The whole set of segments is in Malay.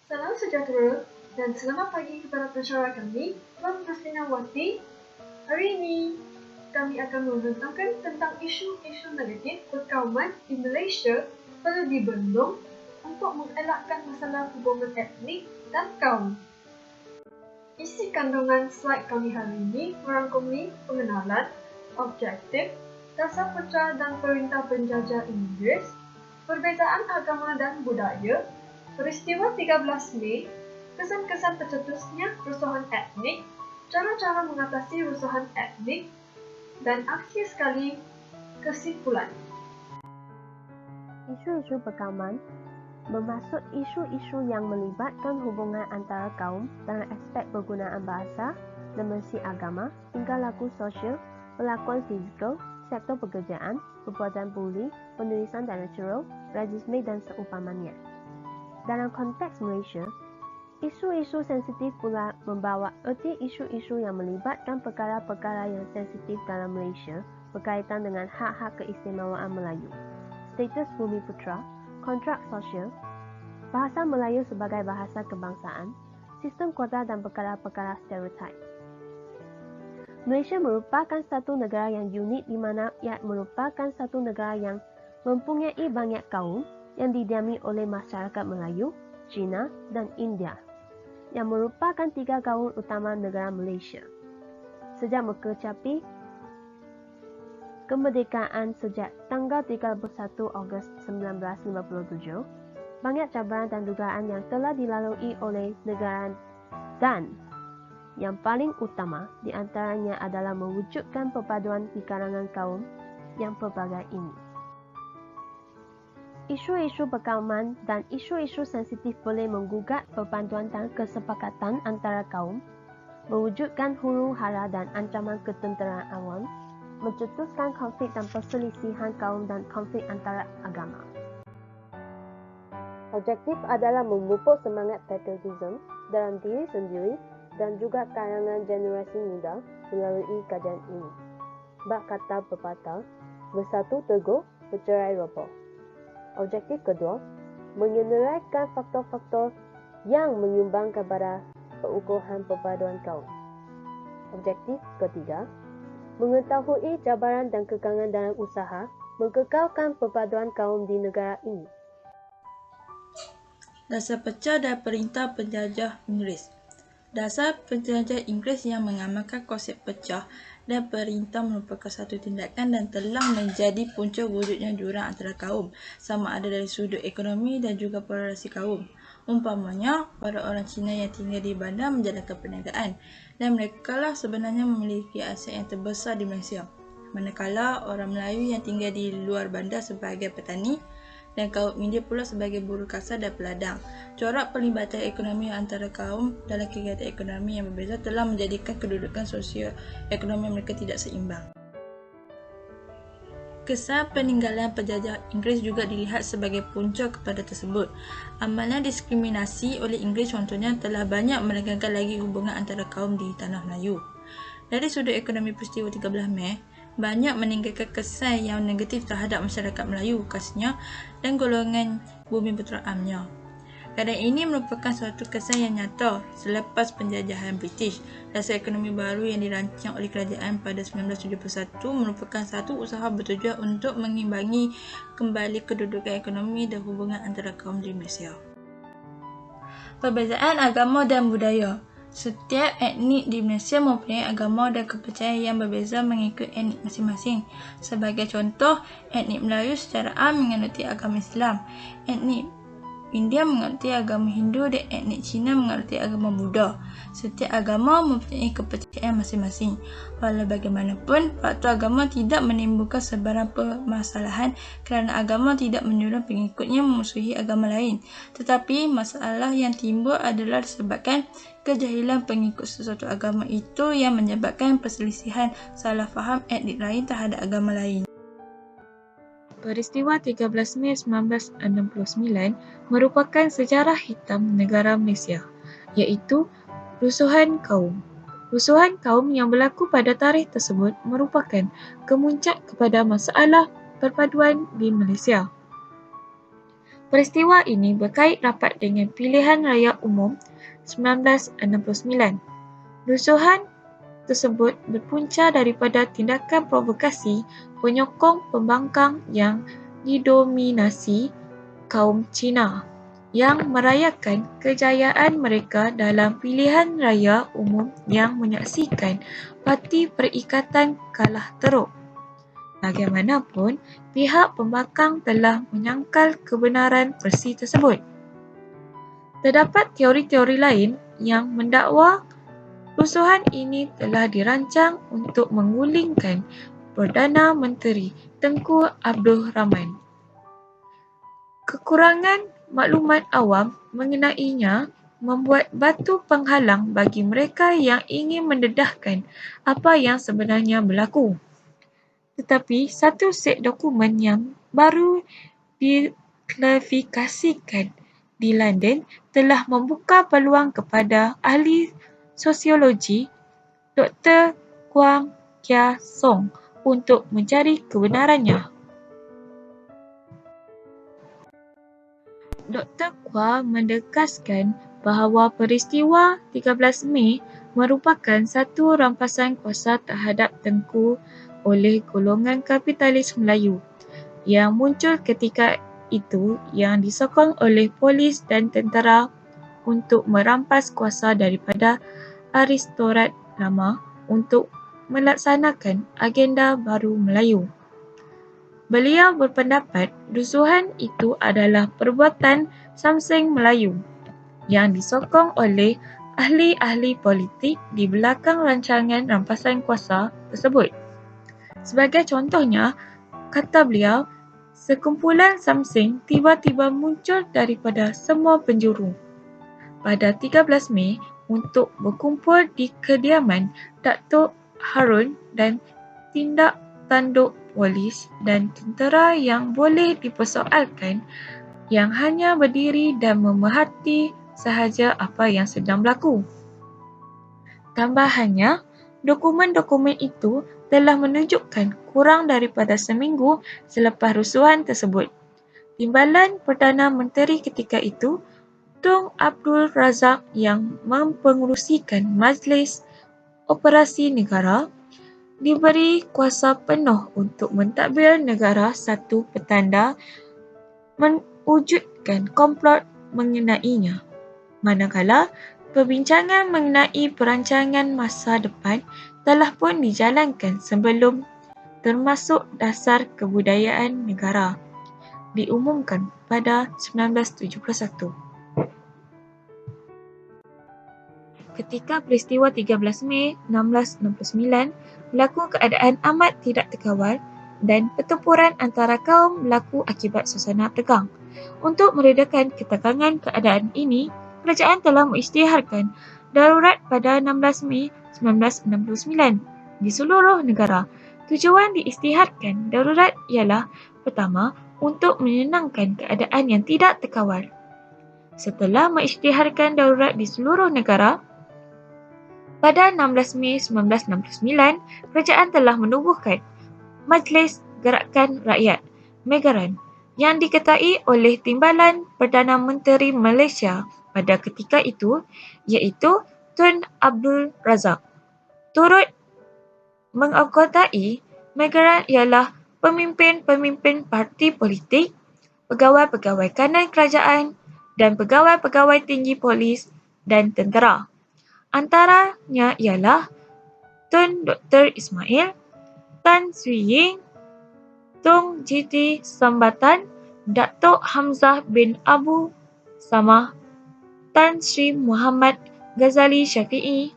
Salam sejahtera dan selamat pagi kepada pensyarah kami, Puan Ruslinawati. Hari ini, kami akan membentangkan tentang isu-isu negatif perkauman di Malaysia perlu dibendung untuk mengelakkan masalah hubungan etnik dan kaum. Isi kandungan slide kami hari ini merangkumi pengenalan, objektif, dasar pecah dan perintah penjajah Inggeris, perbezaan agama dan budaya, peristiwa 13 Mei, kesan-kesan tercetusnya rusuhan etnik, cara-cara mengatasi rusuhan etnik, dan akhir sekali kesimpulan. Isu-isu perkauman bermaksud isu-isu yang melibatkan hubungan antara kaum dalam aspek penggunaan bahasa, dimensi agama, tingkah laku sosial, perlakuan fizikal, sektor pekerjaan, perbuatan buli, penulisan dan natural, rasisme dan seumpamanya. Dalam konteks Malaysia, isu-isu sensitif pula membawa erti isu-isu yang melibatkan perkara-perkara yang sensitif dalam Malaysia berkaitan dengan hak-hak keistimewaan Melayu, status Bumi Putra, kontrak sosial, bahasa Melayu sebagai bahasa kebangsaan, sistem kuota dan perkara-perkara stereotip. Malaysia merupakan satu negara yang unik di mana ia merupakan satu negara yang mempunyai banyak kaum yang didiami oleh masyarakat Melayu, Cina dan India, yang merupakan tiga kaum utama negara Malaysia. Sejak mencapai kemerdekaan sejak tanggal 31 Ogos 1957, banyak cabaran dan dugaan yang telah dilalui oleh negara dan yang paling utama di antaranya adalah mewujudkan perpaduan di kalangan kaum yang pelbagai ini. Isu-isu perkauman dan isu-isu sensitif boleh menggugat perpaduan dan kesepakatan antara kaum, mewujudkan huru-hara dan ancaman ketenteraan awam, mencetuskan konflik dan perselisihan kaum dan konflik antara agama. Objektif adalah memupuk semangat patriotisme dalam diri sendiri dan juga kalangan generasi muda melalui kajian ini. Bab kata pepatah, bersatu teguh, bercerai roboh. Objektif kedua, menyenaraikan faktor-faktor yang menyumbang kepada pengukuhan perpaduan kaum. Objektif ketiga, mengetahui cabaran dan kekangan dalam usaha mengekalkan perpaduan kaum di negara ini. Dasar pecah dan perintah penjajah Inggeris. Dasar penjajah Inggeris yang mengamalkan konsep pecah dan perintah merupakan satu tindakan dan telah menjadi punca wujudnya jurang antara kaum, sama ada dari sudut ekonomi dan juga polarisasi kaum. Umpamanya, para orang Cina yang tinggal di bandar menjalankan perniagaan dan merekalah sebenarnya memiliki aset yang terbesar di Malaysia. Manakala orang Melayu yang tinggal di luar bandar sebagai petani dan kaum India pula sebagai buruh kasar dan peladang. Corak pelibatan ekonomi antara kaum dalam kegiatan ekonomi yang berbeza telah menjadikan kedudukan sosio-ekonomi mereka tidak seimbang. Kesan peninggalan penjajah Inggeris juga dilihat sebagai punca kepada tersebut. Amalan diskriminasi oleh Inggeris contohnya telah banyak meregangkan lagi hubungan antara kaum di tanah Melayu. Dari sudut ekonomi peristiwa 13 Mei, banyak meninggalkan kesan yang negatif terhadap masyarakat Melayu khasnya dan golongan Bumi Putra amnya. Keadaan ini merupakan suatu kesan yang nyata selepas penjajahan British. Dasar ekonomi baru yang dirancang oleh kerajaan pada 1971 merupakan satu usaha bertujuan untuk mengimbangi kembali kedudukan ekonomi dan hubungan antara kaum di Malaysia. Perbezaan agama dan budaya. Setiap etnik di Malaysia mempunyai agama dan kepercayaan yang berbeza mengikut etnik masing-masing. Sebagai contoh, etnik Melayu secara am menganuti agama Islam, etnik India menganuti agama Hindu dan etnik Cina menganuti agama Buddha. Setiap agama mempunyai kepercayaan masing-masing. Walau bagaimanapun, faktor agama tidak menimbulkan sebarang permasalahan kerana agama tidak menyuruh pengikutnya memusuhi agama lain. Tetapi masalah yang timbul adalah disebabkan kejahilan pengikut sesuatu agama itu yang menyebabkan perselisihan salah faham etnik lain terhadap agama lain. Peristiwa 13 Mei 1969 merupakan sejarah hitam negara Malaysia, iaitu rusuhan kaum. Rusuhan kaum yang berlaku pada tarikh tersebut merupakan kemuncak kepada masalah perpaduan di Malaysia. Peristiwa ini berkait rapat dengan Pilihan Raya Umum 1969. Rusuhan tersebut berpunca daripada tindakan provokasi penyokong pembangkang yang didominasi kaum Cina yang merayakan kejayaan mereka dalam pilihan raya umum yang menyaksikan Parti Perikatan kalah teruk. Bagaimanapun, pihak pembangkang telah menyangkal kebenaran versi tersebut. Terdapat teori-teori lain yang mendakwa rusuhan ini telah dirancang untuk menggulingkan Perdana Menteri Tengku Abdul Rahman. Kekurangan maklumat awam mengenainya membuat batu penghalang bagi mereka yang ingin mendedahkan apa yang sebenarnya berlaku. Tetapi satu set dokumen yang baru diklarifikasikan di London telah membuka peluang kepada ahli sosiologi Dr. Kwang Kia Song untuk mencari kebenarannya. Dr. Kwa menegaskan bahawa peristiwa 13 Mei merupakan satu rampasan kuasa terhadap Tengku oleh golongan kapitalis Melayu yang muncul ketika itu yang disokong oleh polis dan tentera untuk merampas kuasa daripada aristokrat lama untuk melaksanakan agenda baru Melayu. Beliau berpendapat rusuhan itu adalah perbuatan Samseng Melayu yang disokong oleh ahli-ahli politik di belakang rancangan rampasan kuasa tersebut. Sebagai contohnya, kata beliau, sekumpulan Samseng tiba-tiba muncul daripada semua penjuru pada 13 Mei untuk berkumpul di kediaman Datuk Harun dan tindak tanduk polis dan tentera yang boleh dipersoalkan yang hanya berdiri dan memerhati sahaja apa yang sedang berlaku. Tambahannya, dokumen-dokumen itu telah menunjukkan kurang daripada seminggu selepas rusuhan tersebut, Timbalan Perdana Menteri ketika itu, Tun Abdul Razak yang mempengerusikan Majlis Operasi Negara, diberi kuasa penuh untuk mentadbir negara satu petanda mewujudkan komplot mengenainya. Manakala perbincangan mengenai perancangan masa depan telah pun dijalankan sebelum termasuk dasar kebudayaan negara diumumkan pada 1971. Ketika peristiwa 13 Mei 1669 berlaku keadaan amat tidak terkawal dan pertempuran antara kaum berlaku akibat suasana tegang. Untuk meredakan ketegangan keadaan ini, kerajaan telah mengisytiharkan darurat pada 16 Mei 1969 di seluruh negara. Tujuan diisytiharkan darurat ialah pertama, untuk menenangkan keadaan yang tidak terkawal. Setelah mengisytiharkan darurat di seluruh negara, pada 16 Mei 1969, kerajaan telah menubuhkan Majlis Gerakan Rakyat (Megaran) yang diketuai oleh Timbalan Perdana Menteri Malaysia pada ketika itu, iaitu Tun Abdul Razak. Turut menganggotai Megaran ialah pemimpin-pemimpin parti politik, pegawai-pegawai kanan kerajaan dan pegawai-pegawai tinggi polis dan tentera. Antaranya ialah Tun Dr. Ismail, Tan Sri Ying, Tung Jiti Sambatan, Datuk Hamzah bin Abu Samah, Tan Sri Muhammad Ghazali Syafi'i,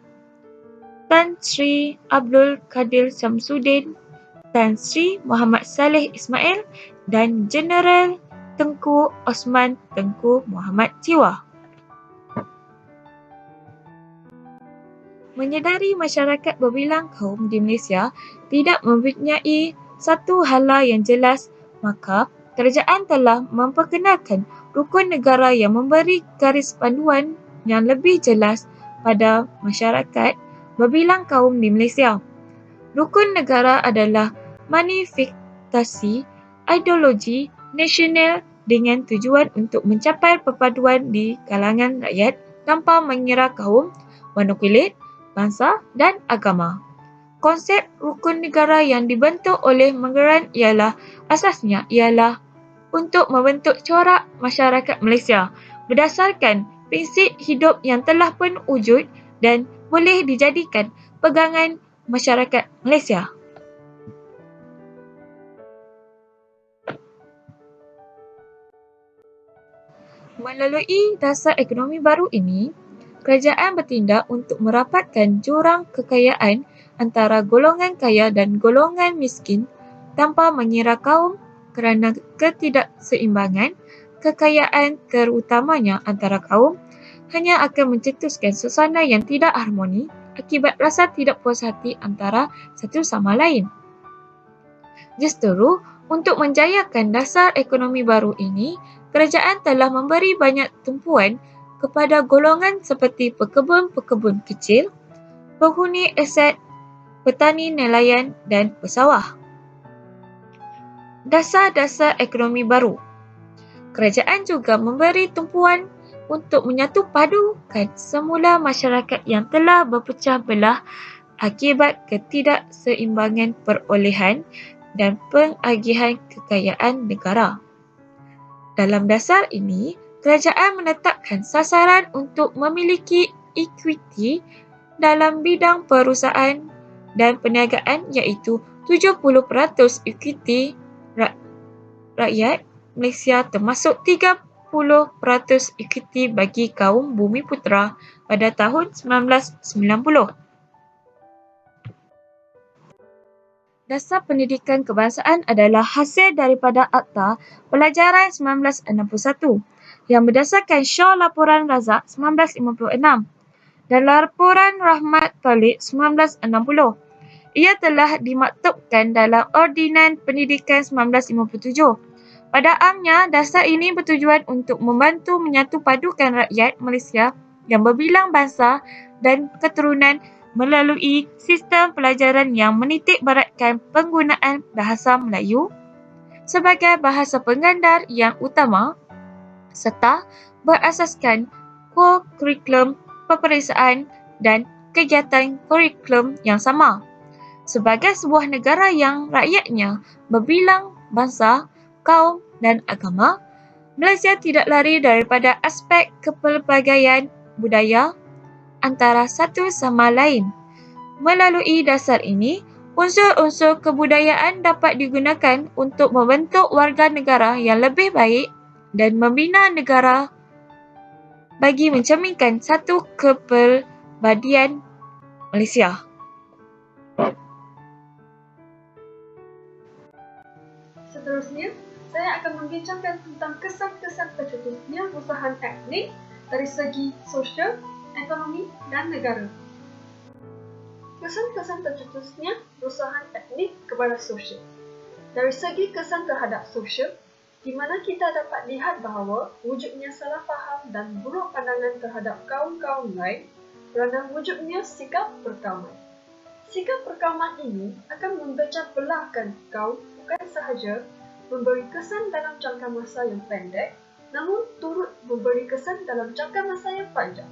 Tan Sri Abdul Qadir Samsudin, Tan Sri Muhammad Saleh Ismail dan Jeneral Tengku Osman Tengku Muhammad Jiwa. Menyedari masyarakat berbilang kaum di Malaysia tidak mempunyai satu hala yang jelas, maka kerajaan telah memperkenalkan rukun negara yang memberi garis panduan yang lebih jelas pada masyarakat berbilang kaum di Malaysia. Rukun negara adalah manifestasi ideologi nasional dengan tujuan untuk mencapai perpaduan di kalangan rakyat tanpa mengira kaum, warna kulit, bangsa dan agama. Konsep rukun negara yang dibentuk oleh Mengeran asasnya ialah untuk membentuk corak masyarakat Malaysia berdasarkan prinsip hidup yang telah pun wujud dan boleh dijadikan pegangan masyarakat Malaysia. Melalui dasar ekonomi baru ini, kerajaan bertindak untuk merapatkan jurang kekayaan antara golongan kaya dan golongan miskin tanpa mengira kaum kerana ketidakseimbangan kekayaan terutamanya antara kaum hanya akan mencetuskan suasana yang tidak harmoni akibat rasa tidak puas hati antara satu sama lain. Justru, untuk menjayakan dasar ekonomi baru ini, kerajaan telah memberi banyak tumpuan kepada golongan seperti pekebun-pekebun kecil, penghuni aset, petani nelayan dan pesawah. Dasar-dasar ekonomi baru. Kerajaan juga memberi tumpuan untuk menyatu padukan semula masyarakat yang telah berpecah belah akibat ketidakseimbangan perolehan dan pengagihan kekayaan negara. Dalam dasar ini, kerajaan menetapkan sasaran untuk memiliki ekuiti dalam bidang perusahaan dan perniagaan iaitu 70% ekuiti rakyat Malaysia termasuk 30% ekuiti bagi kaum Bumiputera pada tahun 1990. Dasar pendidikan kebangsaan adalah hasil daripada Akta Pelajaran 1961 yang berdasarkan Syarah Laporan Razak 1956 dan Laporan Rahmat Talib 1960. Ia telah dimaktubkan dalam Ordinan Pendidikan 1957. Pada amnya, dasar ini bertujuan untuk membantu menyatu padukan rakyat Malaysia yang berbilang bangsa dan keturunan melalui sistem pelajaran yang menitik beratkan penggunaan bahasa Melayu sebagai bahasa penggandar yang utama serta berasaskan kurikulum peperiksaan dan kegiatan kurikulum yang sama. Sebagai sebuah negara yang rakyatnya berbilang bangsa, kaum dan agama, Malaysia tidak lari daripada aspek kepelbagaian budaya antara satu sama lain. Melalui dasar ini, unsur-unsur kebudayaan dapat digunakan untuk membentuk warga negara yang lebih baik dan membina negara bagi mencerminkan satu kepribadian Malaysia. Seterusnya, saya akan membincangkan tentang kesan-kesan tercetusnya perusahaan etnik dari segi sosial, ekonomi, dan negara. Kesan-kesan tercetusnya perusahaan etnik kepada sosial. Dari segi kesan terhadap sosial, di mana kita dapat lihat bahawa wujudnya salah faham dan buruk pandangan terhadap kaum-kaum lain kerana wujudnya sikap perkauman. Sikap perkauman ini akan membecah belahkan kaum bukan sahaja memberi kesan dalam jangka masa yang pendek, namun turut memberi kesan dalam jangka masa yang panjang.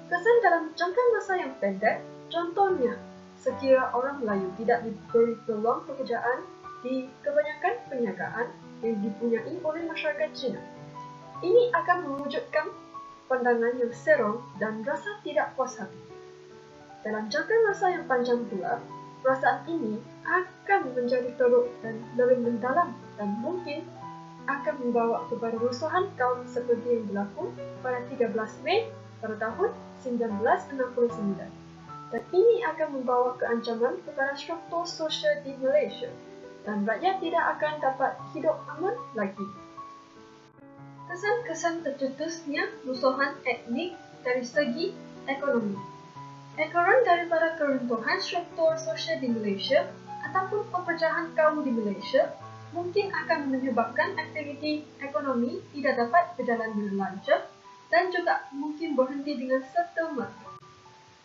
Kesan dalam jangka masa yang pendek, contohnya, sekira orang Melayu tidak diberi peluang pekerjaan di kebanyakan perniagaan yang dipunyai oleh masyarakat Cina. Ini akan mewujudkan pandangan yang serong dan rasa tidak puas hati. Dalam jangka masa yang panjang pula, perasaan ini akan menjadi teruk dan lebih mendalam dan mungkin akan membawa kepada rusuhan kaum seperti yang berlaku pada 13 Mei pada tahun 1969. Dan ini akan membawa keancaman kepada struktur sosial di Malaysia dan rakyat tidak akan dapat hidup aman lagi. Kesan-kesan tercetusnya rusuhan etnik dari segi ekonomi. Ekoran daripada keruntuhan struktur sosial di Malaysia ataupun pepecahan kaum di Malaysia mungkin akan menyebabkan aktiviti ekonomi tidak dapat berjalan dengan lancar dan juga mungkin berhenti dengan serta-merta.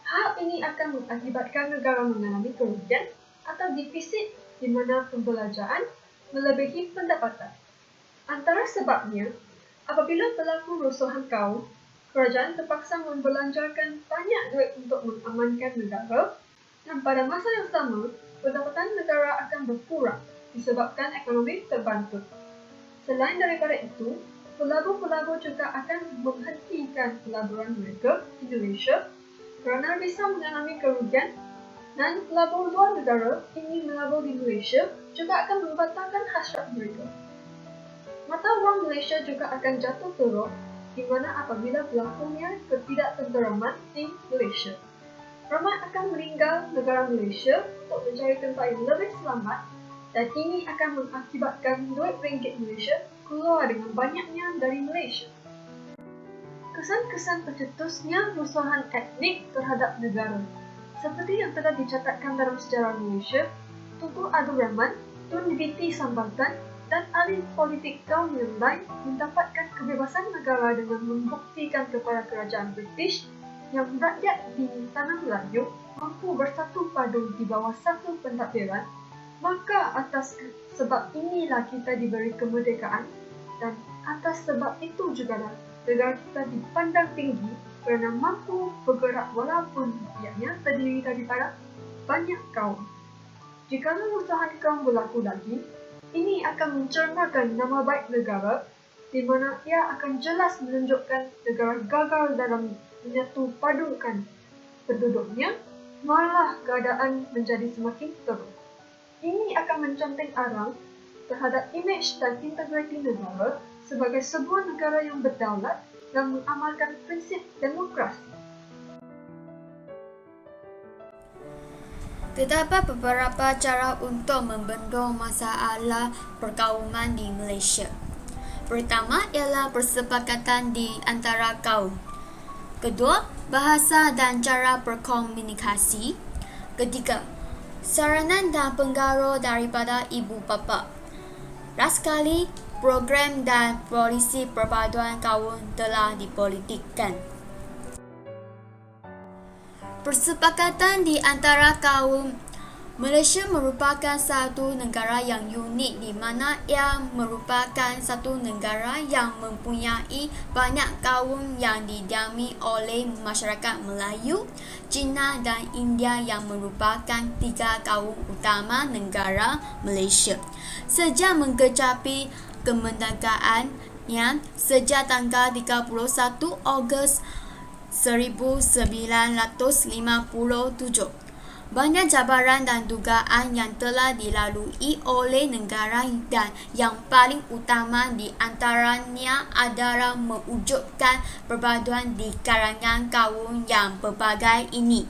Hal ini akan mengakibatkan negara mengalami kerugian atau defisit di mana pembelanjaan melebihi pendapatan. Antara sebabnya, apabila berlaku rusuhan kaum, kerajaan terpaksa membelanjakan banyak duit untuk mengamankan negara, dan pada masa yang sama, pendapatan negara akan berkurang disebabkan ekonomi terbantut. Selain daripada itu, pelabur-pelabur juga akan menghentikan pelaburan mereka di Malaysia kerana bisa mengalami kerugian, dan pelabur luar negara ingin melabur di Malaysia juga akan membatalkan hasrat mereka. Mata wang Malaysia juga akan jatuh teruk di mana apabila berlakunya ketidaktenteraman di Malaysia. Ramai akan meninggal negara Malaysia untuk mencari tempat yang lebih selamat, dan ini akan mengakibatkan duit ringgit Malaysia keluar dengan banyaknya dari Malaysia. Kesan-kesan pencetusnya rusuhan etnik terhadap negara. Seperti yang telah dicatatkan dalam sejarah Malaysia, Tunku Abdul Rahman, Tun Binti Sambatan, dan ahli politik kaum yang lain mendapatkan kebebasan negara dengan membuktikan kepada kerajaan British yang rakyat di tanah Melayu mampu bersatu padu di bawah satu pentadbiran. Maka atas sebab inilah kita diberi kemerdekaan, dan atas sebab itu jugalah negara kita dipandang tinggi kerana mampu bergerak walaupun ianya terdiri daripada banyak kaum. Jika rusuhan kaum berlaku lagi, ini akan mencermakan nama baik negara, di mana ia akan jelas menunjukkan negara gagal dalam menyatu padukan penduduknya, malah keadaan menjadi semakin teruk. Ini akan mencanting arang terhadap imej dan integriti negara sebagai sebuah negara yang berdaulat dan mengamalkan prinsip demokrasi. Terdapat beberapa cara untuk membendung masalah perkauman di Malaysia. Pertama ialah persepakatan di antara kaum. Kedua, bahasa dan cara berkomunikasi. Ketiga, saranan dan pengaruh daripada ibu bapa. Last sekali, program dan polisi perpaduan kaum telah dipolitikkan. Persepakatan di antara kaum. Malaysia merupakan satu negara yang unik di mana ia merupakan satu negara yang mempunyai banyak kaum yang didiami oleh masyarakat Melayu, Cina dan India yang merupakan tiga kaum utama negara Malaysia. Sejak mengecapi kemerdekaannya sejak tanggal 31 Ogos 1957. Banyak cabaran dan dugaan yang telah dilalui oleh negara dan yang paling utama di antaranya adalah mewujudkan perpaduan di kalangan kaum yang pelbagai ini.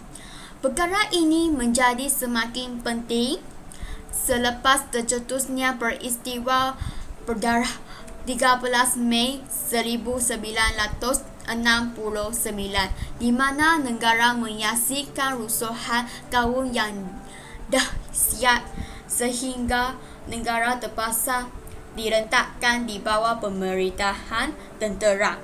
Perkara ini menjadi semakin penting selepas tercetusnya peristiwa berdarah 13 Mei 1969 di mana negara menyaksikan rusuhan kaum yang dahsyat sehingga negara terpaksa direntakkan di bawah pemerintahan tentera.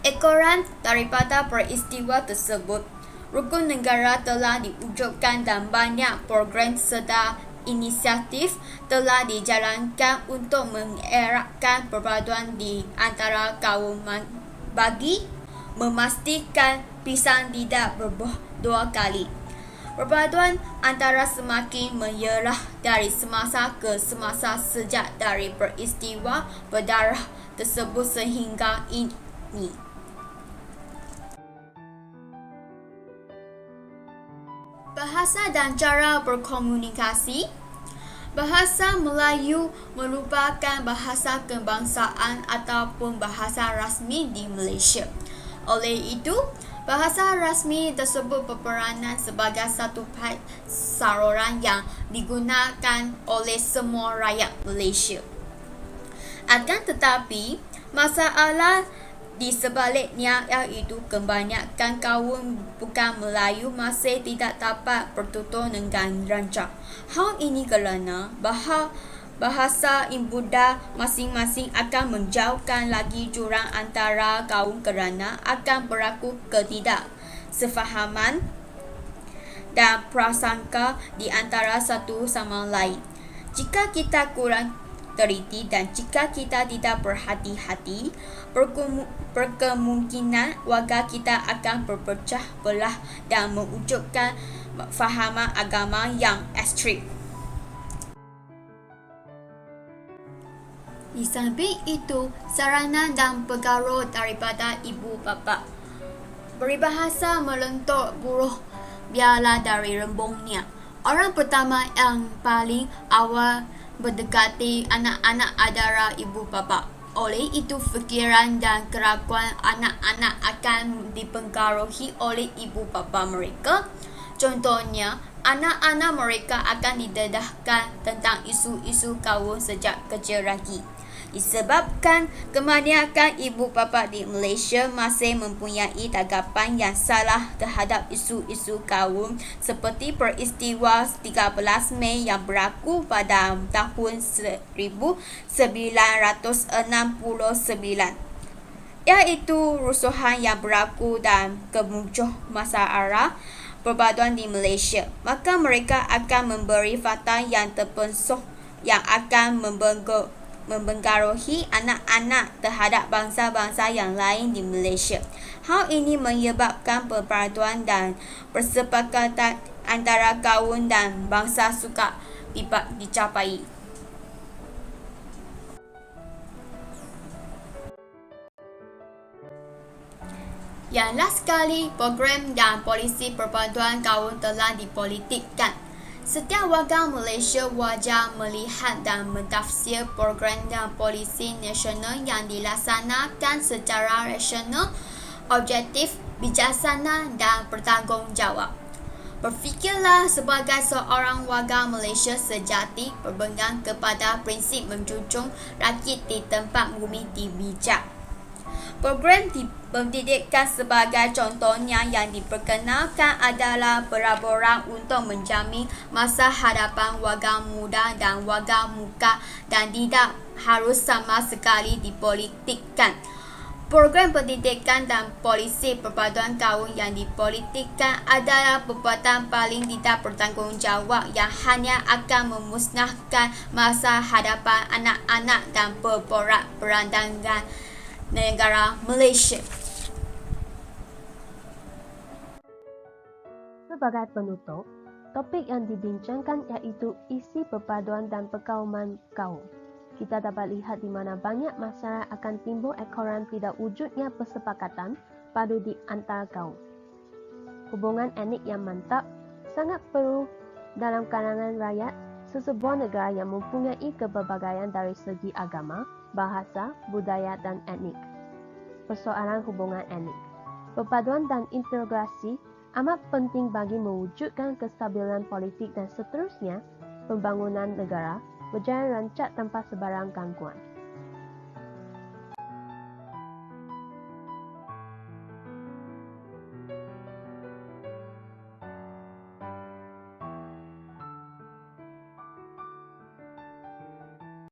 Ekoran daripada peristiwa tersebut, rukun negara telah diwujudkan dan banyak program serta inisiatif telah dijalankan untuk mengeratkan perpaduan di antara kaum bagi memastikan pisang tidak berbuah dua kali. Perpaduan antara semakin menyerah dari semasa ke semasa sejak dari peristiwa berdarah tersebut sehingga ini. Bahasa dan cara berkomunikasi. Bahasa Melayu merupakan bahasa kebangsaan ataupun bahasa rasmi di Malaysia. Oleh itu, bahasa rasmi tersebut berperanan sebagai satu saluran yang digunakan oleh semua rakyat Malaysia. Akan tetapi, masalah di sebaliknya iaitu kebanyakan kaum bukan Melayu masih tidak dapat bertutur dengan lancar. Hal ini kerana bahasa ibunda masing-masing akan menjauhkan lagi jurang antara kaum kerana akan berlaku ketidaksefahaman dan prasangka di antara satu sama lain. Jika kita kurang teliti dan jika kita tidak berhati-hati, berkemungkinan warga kita akan berpecah belah dan mewujudkan fahaman agama yang ekstrim. Di samping itu, sarana dan pengaruh daripada ibu bapa. Peribahasa melentur buruh biarlah dari rembungnya. Orang pertama yang paling awal mendekati anak-anak adalah ibu bapa. Oleh itu, fikiran dan kelakuan anak-anak akan dipengaruhi oleh ibu bapa mereka. Contohnya, anak-anak mereka akan didedahkan tentang isu-isu kaum sejak kecil lagi. Disebabkan kebanyakan ibu bapa di Malaysia masih mempunyai tanggapan yang salah terhadap isu-isu kaum seperti peristiwa 13 Mei yang berlaku pada tahun 1969, iaitu rusuhan yang berlaku dan kemuncul masalah perpaduan di Malaysia. Maka mereka akan memberi fatwa yang terpenuh yang akan mempengaruhi anak-anak terhadap bangsa-bangsa yang lain di Malaysia. Hal ini menyebabkan perpaduan dan persepakatan antara kaum dan bangsa sukar dicapai. Yang last sekali, program dan polisi perpaduan kaum telah dipolitikkan. Setiap warga Malaysia wajar melihat dan mentafsir program dan polisi nasional yang dilaksanakan secara rasional, objektif, bijaksana dan bertanggungjawab. Berfikirlah sebagai seorang warga Malaysia sejati berpegang kepada prinsip menjunjung rakyat di tempat bumi dibijak. Program pendidikan sebagai contohnya yang diperkenalkan adalah pelaburan untuk menjamin masa hadapan warga muda dan warga muda dan tidak harus sama sekali dipolitikkan. Program pendidikan dan polisi perpaduan kaum yang dipolitikkan adalah perbuatan paling tidak bertanggungjawab yang hanya akan memusnahkan masa hadapan anak-anak dan perporak-perandangan negara Malaysia. Sebagai penutup, topik yang dibincangkan iaitu isi perpaduan dan perkauman kaum. Kita dapat lihat di mana banyak masalah akan timbul ekoran tidak wujudnya persepakatan padu di antara kaum. Hubungan etnik yang mantap sangat perlu dalam kalangan rakyat sesebuah negara yang mempunyai keberbagian dari segi agama, bahasa, budaya dan etnik. Persoalan hubungan etnik, perpaduan dan integrasi amat penting bagi mewujudkan kestabilan politik dan seterusnya pembangunan negara berjalan rancak tanpa sebarang gangguan.